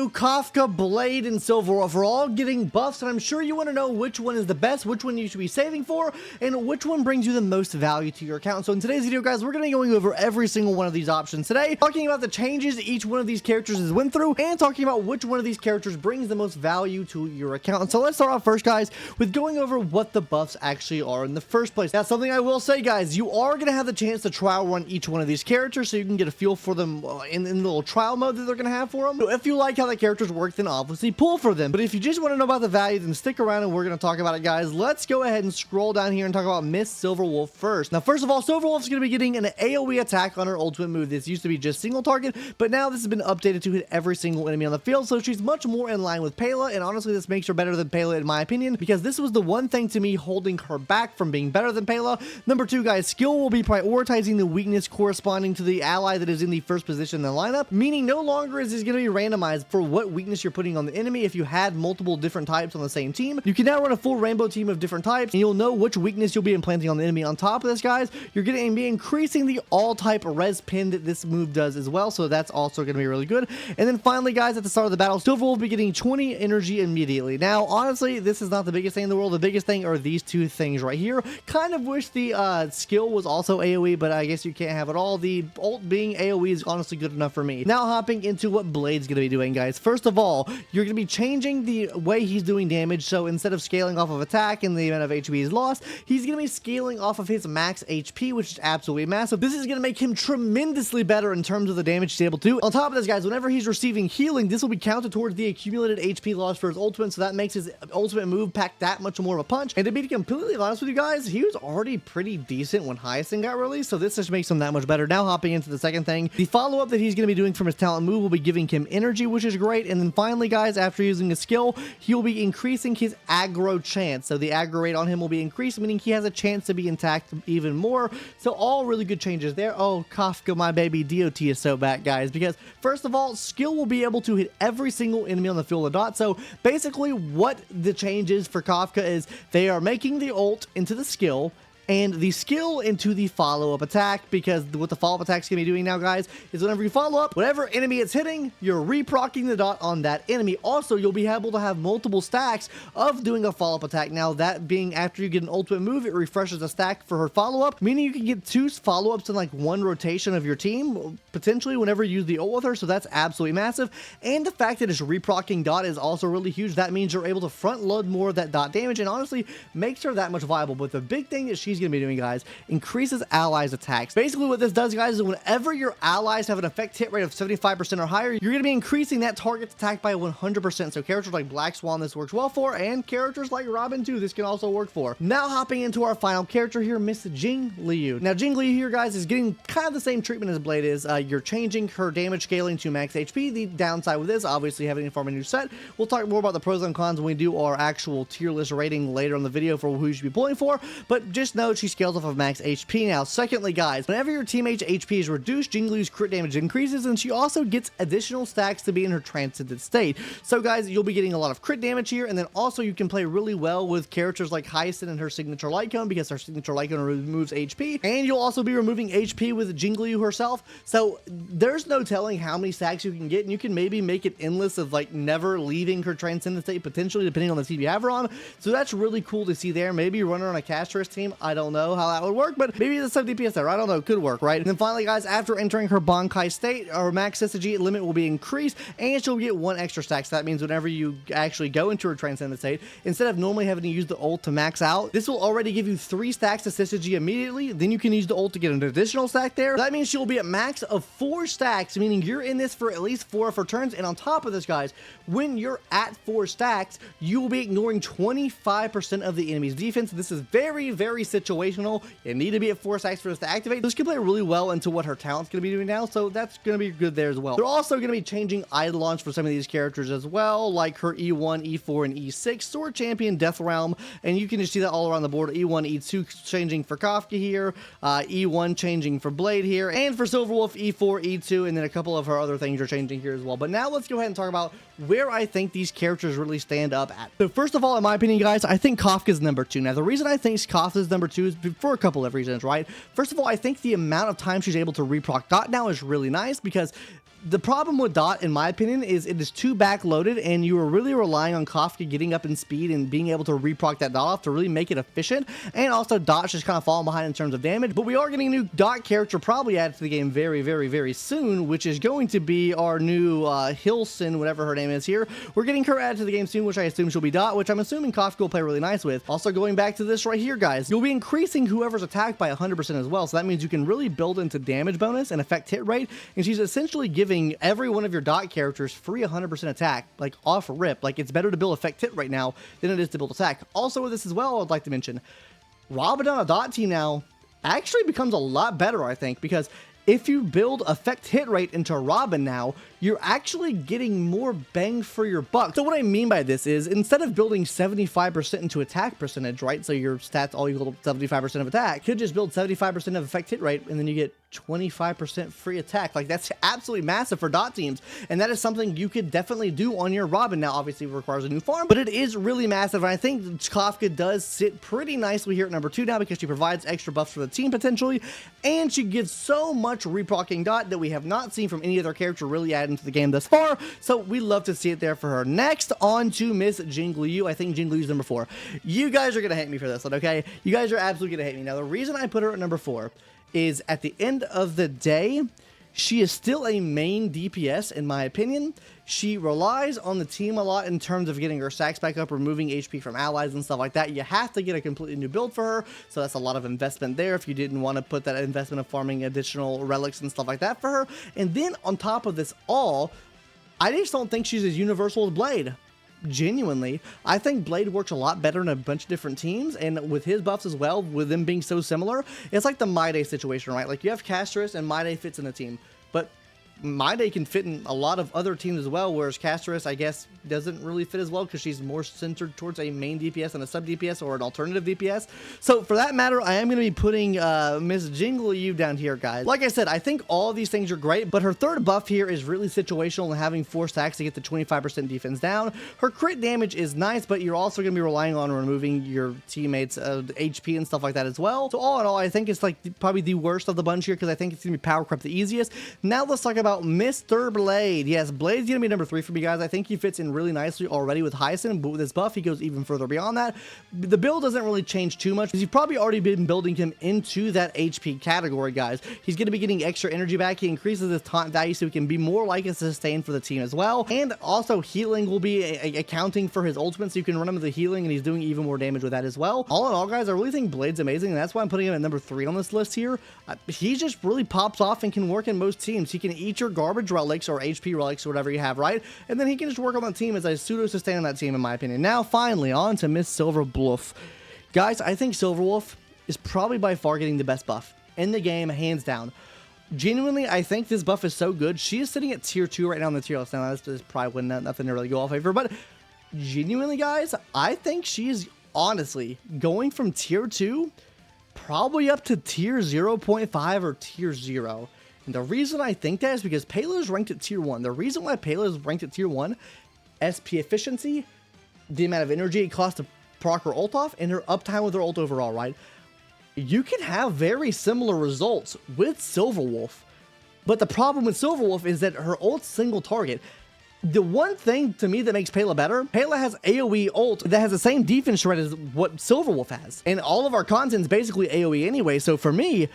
Jingliu, Kafka, Blade, and Silver Wolf are all getting buffs, and I'm sure you want to know which one is the best, which one you should be saving for, and which one brings you the most value to your account. So in today's video, guys, we're going to be going over every single one of these options today, talking about the changes each one of these characters has went through, and talking about which one of these characters brings the most value to your account. And so let's start off first, guys, with going over what the buffs actually are in the first place. That's something I will say, guys, you are going to have the chance to trial run each one of these characters so you can get a feel for them in the little trial mode that they're going to have for them. So if you like how the characters work, then obviously pull for them. But if you just want to know about the value, then stick around and we're going to talk about it, guys. Let's go ahead and scroll down here and talk about Miss Silver Wolf first. Now, first of all, Silver Wolf is going to be getting an AoE attack on her ultimate move. This used to be just single target, but now this has been updated to hit every single enemy on the field, so she's much more in line with Pela, and honestly, this makes her better than Pela in my opinion, because this was the one thing to me holding her back from being better than Pela. Number two, guys, skill will be prioritizing the weakness corresponding to the ally that is in the first position in the lineup, meaning no longer is this going to be randomized for what weakness you're putting on the enemy. If you had multiple different types on the same team, you can now run a full rainbow team of different types, and you'll know which weakness you'll be implanting on the enemy. On top of this, guys, you're going to be increasing the all-type res pin that this move does as well, so that's also going to be really good. And then finally, guys, at the start of the battle, Silver Wolf will be getting 20 energy immediately. Now, honestly, this is not the biggest thing in the world. The biggest thing are these two things right here. Kind of wish the skill was also AoE, but I guess you can't have it all. The ult being AoE is honestly good enough for me. Now, hopping into what Blade's going to be doing, guys. First of all, you're going to be changing the way he's doing damage, so instead of scaling off of attack and the amount of HP he's lost, he's going to be scaling off of his max HP, which is absolutely massive. This is going to make him tremendously better in terms of the damage he's able to. On top of this, guys, whenever he's receiving healing, this will be counted towards the accumulated HP loss for his ultimate, so that makes his ultimate move pack that much more of a punch. And to be completely honest with you guys, he was already pretty decent when Hyacinth got released, so this just makes him that much better. Now, hopping into the second thing, the follow-up that he's going to be doing from his talent move will be giving him energy, which is great. And then finally, guys, after using a skill, he will be increasing his aggro chance. So the aggro rate on him will be increased, meaning he has a chance to be intact even more. So all really good changes there. Oh, Kafka, my baby, DOT is so back, guys, because first of all, skill will be able to hit every single enemy on the field of dot. So basically what the change is for Kafka is they are making the ult into the skill and the skill into the follow-up attack, because what the follow-up attack is going to be doing now, guys, is whenever you follow up, whatever enemy it's hitting, you're reprocking the dot on that enemy. Also, you'll be able to have multiple stacks of doing a follow-up attack. Now, that being after you get an ultimate move, it refreshes a stack for her follow-up, meaning you can get two follow-ups in like one rotation of your team, potentially whenever you use the ult with her, so that's absolutely massive. And the fact that it's reprocking dot is also really huge. That means you're able to front load more of that dot damage, and honestly, makes her that much viable. But the big thing that she's going to be doing, guys, increases allies attacks. Basically what this does, guys, is whenever your allies have an effect hit rate of 75% or higher, you're going to be increasing that target's attack by 100%. So characters like Black Swan this works well for, and characters like Robin too, this can also work for. Now hopping into our final character here, Miss Jingliu. Now Jingliu here, guys, is getting kind of the same treatment as Blade is. You're changing her damage scaling to max HP. The downside with this, obviously, having to farm a new set. We'll talk more about the pros and cons when we do our actual tier list rating later in the video for who you should be pulling for, but just know she scales off of max HP. Now, secondly, guys, whenever your teammate's HP is reduced, Jingliu's crit damage increases, and she also gets additional stacks to be in her transcended state. So, guys, you'll be getting a lot of crit damage here, and then also you can play really well with characters like Hyacinth and her signature light cone, because her signature light cone removes HP, and you'll also be removing HP with Jingliu herself. So, there's no telling how many stacks you can get, and you can maybe make it endless of like never leaving her transcendent state, potentially, depending on the team you have her on. So, that's really cool to see there. Maybe run her on a casterist team. I don't know how that would work, but maybe the 7 DPS there, I don't know, could work, right? And then finally, guys, after entering her Honkai state, our max SSG limit will be increased, and she'll get one extra stack. So that means whenever you actually go into her transcendent state, instead of normally having to use the ult to max out, this will already give you 3 stacks of SSG immediately. Then you can use the ult to get an additional stack there. That means she'll be at max of 4 stacks, meaning you're in this for at least 4 of her turns. And on top of this, guys, when you're at 4 stacks, you will be ignoring 25% of the enemy's defense. This is very, very situational. You need to be at 4 stacks for this to activate. This can play really well into what her talent's going to be doing now, so that's going to be good there as well. They're also going to be changing eidolons for some of these characters as well, like her E1, E4, and E6, Sword Champion, Death Realm, and you can just see that all around the board. E1, E2 changing for Kafka here, E1 changing for Blade here, and for Silver Wolf, E4, E2, and then a couple of her other things are changing here as well. But now let's go ahead and talk about where I think these characters really stand up at. So first of all, in my opinion, guys, I think Kafka's number 2. Now, the reason I think Kafka's number 2 is for a couple of reasons, right? First of all, I think the amount of time she's able to reproc dot now is really nice, because The problem with Dot, in my opinion, is it is too backloaded, and you are really relying on Kafka getting up in speed and being able to reproc that Dot off to really make it efficient, and also Dot's just kind of falling behind in terms of damage. But we are getting a new Dot character probably added to the game very, very, very soon, which is going to be our new Hilson, whatever her name is here. We're getting her added to the game soon, which I assume she'll be Dot, which I'm assuming Kafka will play really nice with. Also, going back to this right here, guys, you'll be increasing whoever's attack by 100% as well, so that means you can really build into damage bonus and affect hit rate, and she's essentially giving every one of your Dot characters free 100% attack, like off rip. Like, it's better to build effect hit right now than it is to build attack. Also with this as well, I'd like to mention, Robin on a Dot team now actually becomes a lot better, I think, because if you build effect hit rate into Robin now, you're actually getting more bang for your buck. So what I mean by this is, instead of building 75% into attack percentage, right, so your stats all equal to 75% of attack, you could just build 75% of effect hit rate, and then you get 25% free attack. Like, that's absolutely massive for Dot teams, and that is something you could definitely do on your Robin. Now, obviously, it requires a new farm, but it is really massive, and I think Kafka does sit pretty nicely here at number 2 now, because she provides extra buffs for the team potentially, and she gives so much reprocking Dot that we have not seen from any other character really added into the game thus far, so we love to see it there for her. Next, on to Miss Jingliu. I think Jingliu's number 4. You guys are gonna hate me for this one, okay? You guys are absolutely gonna hate me. Now, the reason I put her at number 4 is, at the end of the day, she is still a main DPS, in my opinion. She relies on the team a lot in terms of getting her stacks back up, removing HP from allies and stuff like that. You have to get a completely new build for her, so that's a lot of investment there if you didn't want to put that investment of farming additional relics and stuff like that for her. And then on top of this all, I just don't think she's as universal as Blade. Genuinely, I think Blade works a lot better in a bunch of different teams, and with his buffs as well, with them being so similar, it's like the My Day situation, right? Like, you have Casterus, and My Day fits in a team, but My Day can fit in a lot of other teams as well, whereas Casterus, I guess, doesn't really fit as well because she's more centered towards a main DPS and a sub DPS or an alternative DPS. So for that matter, I am going to be putting Miss Jingliu down here, guys. Like I said, I think all of these things are great, but her third buff here is really situational and having 4 stacks to get the 25% defense down. Her crit damage is nice, but you're also going to be relying on removing your teammates' HP and stuff like that as well. So all in all, I think it's like probably the worst of the bunch here because I think it's going to be power crept the easiest. Now let's talk about Mr. Blade. Yes, Blade's going to be number 3 for me, guys. I think he fits in really nicely already with Hyacinth, but with this buff, he goes even further beyond that. The build doesn't really change too much because you've probably already been building him into that HP category, guys. He's going to be getting extra energy back. He increases his taunt value so he can be more like a sustain for the team as well. And also healing will be accounting for his ultimate, so you can run him with the healing, and he's doing even more damage with that as well. All in all, guys, I really think Blade's amazing, and that's why I'm putting him at number 3 on this list here. He just really pops off and can work in most teams. He can eat your garbage relics or HP relics or whatever you have, right? And then he can just work on the team as a pseudo sustain on that team, in my opinion. Now, finally, on to Miss Silverwolf. Guys, I think Silverwolf is probably by far getting the best buff in the game, hands down. Genuinely, I think this buff is so good. She is sitting at tier 2 right now on the tier list. Now, that's probably nothing to really go off of her, but genuinely, guys, I think she is honestly going from tier 2 probably up to tier 0.5 or tier 0. And the reason I think that is because Payla is ranked at tier 1. The reason why Payla is ranked at tier 1, SP efficiency, the amount of energy it costs to proc her ult off, and her uptime with her ult overall, right? You can have very similar results with Silverwolf, but the problem with Silverwolf is that her ult's single target. The one thing to me that makes Payla better, Payla has AoE ult that has the same defense shred as what Silverwolf has, and all of our content's basically AoE anyway, so for me,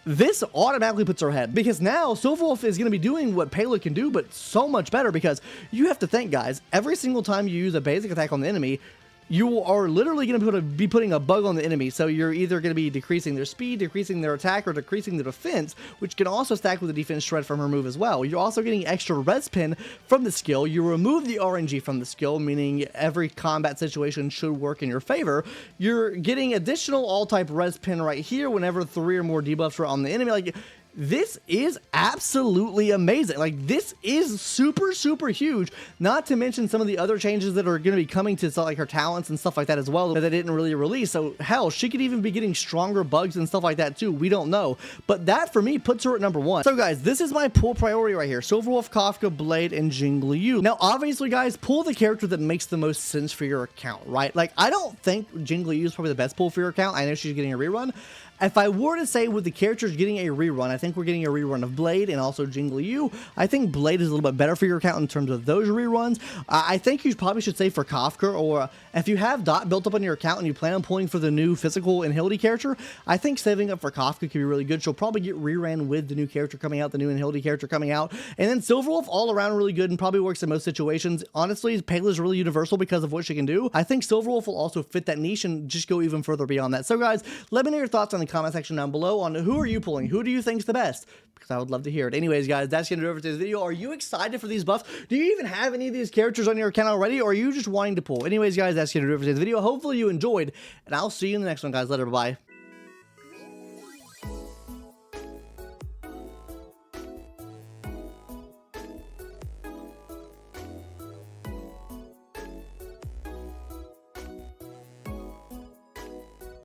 this automatically puts her ahead, because now Silverwolf is going to be doing what Payla can do, but so much better, because you have to think, guys, every single time you use a basic attack on the enemy, you are literally going to be putting a bug on the enemy, so you're either going to be decreasing their speed, decreasing their attack, or decreasing their defense, which can also stack with the defense shred from her move as well. You're also getting extra res pin from the skill. You remove the RNG from the skill, meaning every combat situation should work in your favor. You're getting additional all-type res pin right here whenever 3 or more debuffs are on the enemy. Like, this is absolutely amazing. Like, this is super, super huge. Not to mention some of the other changes that are going to be coming to like her talents and stuff like that as well that they didn't really release. So hell, she could even be getting stronger bugs and stuff like that too. We don't know. But that for me puts her at number 1. So guys, this is my pull priority right here. Silverwolf, Kafka, Blade, and Jingliu. Now obviously guys, pull the character that makes the most sense for your account, right? Like, I don't think Jingliu is probably the best pull for your account. I know she's getting a rerun. If I were to say with the characters getting a rerun, I think we're getting a rerun of Blade and also Jingliu. I think Blade is a little bit better for your account in terms of those reruns. I think you probably should say for Kafka, or if you have Dot built up on your account and you plan on pulling for the new physical and Hildy character, I think saving up for Kafka could be really good. She'll probably get reran with the new character coming out, the new Hildy character coming out. And then Silverwolf, all around really good and probably works in most situations. Honestly, Payla is really universal because of what she can do. I think Silverwolf will also fit that niche and just go even further beyond that. So guys, let me know your thoughts in the comment section down below on who are you pulling? Who do you think's the best? Because I would love to hear it. Anyways, guys, that's going to do it for today's video. Are you excited for these buffs? Do you even have any of these characters on your account already, or are you just wanting to pull? Anyways, guys, that's going to do it for today's video. Hopefully you enjoyed, and I'll see you in the next one, guys. Later, bye-bye.